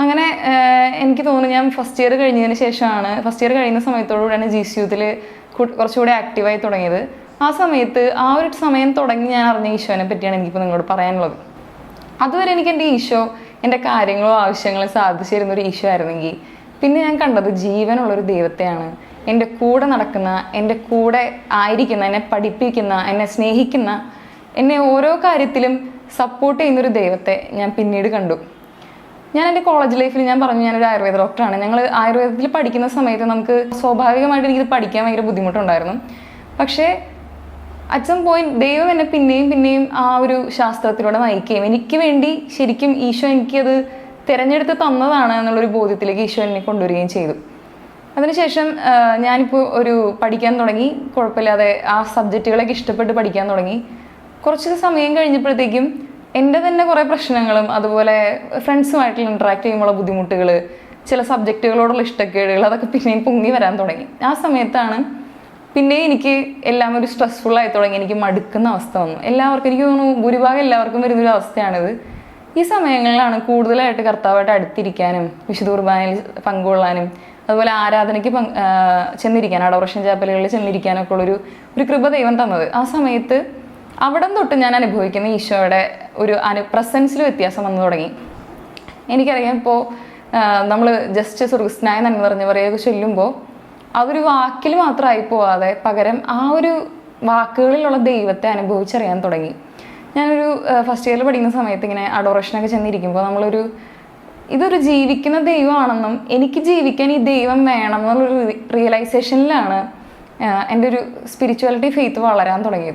അങ്ങനെ എനിക്ക് തോന്നുന്നു ഞാൻ ഫസ്റ്റ് ഇയർ കഴിഞ്ഞതിന് ശേഷമാണ്, ഫസ്റ്റ് ഇയർ കഴിയുന്ന സമയത്തോടുകൂടിയാണ് GC Youthൽ കുറച്ചുകൂടെ ആക്റ്റീവായി തുടങ്ങിയത്. ആ സമയത്ത് ആ ഒരു സമയം തുടങ്ങി ഞാൻ അറിഞ്ഞ ഈശോനെ പറ്റിയാണ് എനിക്കിപ്പോൾ നിങ്ങളോട് പറയാനുള്ളത്. അതുവരെ എനിക്ക് എൻ്റെ ഈശോ എൻ്റെ കാര്യങ്ങളോ ആവശ്യങ്ങളോ സാധിച്ചു തരുന്നൊരു ഈശോ ആയിരുന്നെങ്കിൽ, പിന്നെ ഞാൻ കണ്ടത് ജീവനുള്ളൊരു ദൈവത്തെയാണ്. എൻ്റെ കൂടെ നടക്കുന്ന, എൻ്റെ കൂടെ ആയിരിക്കുന്ന, എന്നെ പഠിപ്പിക്കുന്ന, എന്നെ സ്നേഹിക്കുന്ന, എന്നെ ഓരോ കാര്യത്തിലും സപ്പോർട്ട് ചെയ്യുന്നൊരു ദൈവത്തെ ഞാൻ പിന്നീട് കണ്ടു. ഞാൻ എൻ്റെ കോളേജ് ലൈഫിൽ ഞാൻ പറഞ്ഞു ഞാനൊരു ആയുർവേദ ഡോക്ടറാണ്. ഞങ്ങൾ ആയുർവേദത്തിൽ പഠിക്കുന്ന സമയത്ത് നമുക്ക് സ്വാഭാവികമായിട്ട് എനിക്കിത് പഠിക്കാൻ ഭയങ്കര ബുദ്ധിമുട്ടുണ്ടായിരുന്നു. പക്ഷേ അച്ഛൻ പോയിന്റ് ദൈവം എന്നെ പിന്നെയും പിന്നെയും ആ ഒരു ശാസ്ത്രത്തിലൂടെ നയിക്കുകയും എനിക്ക് വേണ്ടി ശരിക്കും ഈശോ എനിക്കത് തിരഞ്ഞെടുത്ത് തന്നതാണ് എന്നുള്ളൊരു ബോധ്യത്തിലേക്ക് ഈശോ എന്നെ കൊണ്ടുവരികയും ചെയ്തു. അതിനുശേഷം ഞാനിപ്പോൾ പഠിക്കാൻ തുടങ്ങി. കുഴപ്പമില്ലാതെ ആ സബ്ജക്റ്റുകളൊക്കെ ഇഷ്ടപ്പെട്ട് പഠിക്കാൻ തുടങ്ങി. കുറച്ച് സമയം കഴിഞ്ഞപ്പോഴത്തേക്കും എൻ്റെ തന്നെ കുറേ പ്രശ്നങ്ങളും അതുപോലെ ഫ്രണ്ട്സുമായിട്ടുള്ള ഇൻട്രാക്ട് ചെയ്യുമ്പോഴുള്ള ബുദ്ധിമുട്ടുകൾ, ചില സബ്ജക്റ്റുകളോടുള്ള ഇഷ്ടക്കേടുകൾ, അതൊക്കെ പിന്നെയും പൊങ്ങി വരാൻ തുടങ്ങി. ആ സമയത്താണ് പിന്നെ എനിക്ക് എല്ലാം ഒരു സ്ട്രെസ്ഫുള്ളായി തുടങ്ങി. എനിക്ക് മടുക്കുന്ന അവസ്ഥ വന്നു. എല്ലാവർക്കും, എനിക്ക് തോന്നുന്നു ഭൂരിഭാഗം എല്ലാവർക്കും വരുന്നൊരു അവസ്ഥയാണിത്. ഈ സമയങ്ങളിലാണ് കൂടുതലായിട്ട് കർത്താവായിട്ട് അടുത്തിരിക്കാനും വിശുദ്ധ കുർബാനയിൽ പങ്കുകൊള്ളാനും അതുപോലെ ആരാധനയ്ക്ക് ചെന്നിരിക്കാൻ, അഡോറേഷൻ ചാപ്പലുകളിൽ ചെന്നിരിക്കാനൊക്കെ ഉള്ളൊരു കൃപ ദൈവം തന്നത്. ആ സമയത്ത് അവിടം തൊട്ട് ഞാൻ അനുഭവിക്കുന്ന ഈശോയുടെ ഒരു പ്രസൻസിൽ വ്യത്യാസം വന്നു തുടങ്ങി. എനിക്കറിയാം, ഇപ്പോൾ നമ്മൾ ജസ്റ്റ് സ്വർഗസ്നായ നന്മ നിറഞ്ഞ പറയുക ചൊല്ലുമ്പോൾ അതൊരു വാക്കിൽ മാത്രമായി പോവാതെ പകരം ആ ഒരു വാക്കുകളിലുള്ള ദൈവത്തെ അനുഭവിച്ചറിയാൻ തുടങ്ങി. ഞാനൊരു ഫസ്റ്റ് ഇയറിൽ പഠിക്കുന്ന സമയത്ത് ഇങ്ങനെ അഡോറേഷനൊക്കെ ചെന്നിരിക്കുമ്പോൾ ഇതൊരു ജീവിക്കുന്ന ദൈവമാണെന്നും എനിക്ക് ജീവിക്കാൻ ഈ ദൈവം വേണം എന്നുള്ളൊരു റിയലൈസേഷനിലാണ് എൻ്റെ ഒരു സ്പിരിച്വാലിറ്റി ഫെയ്ത്ത് വളരാൻ തുടങ്ങിയത്.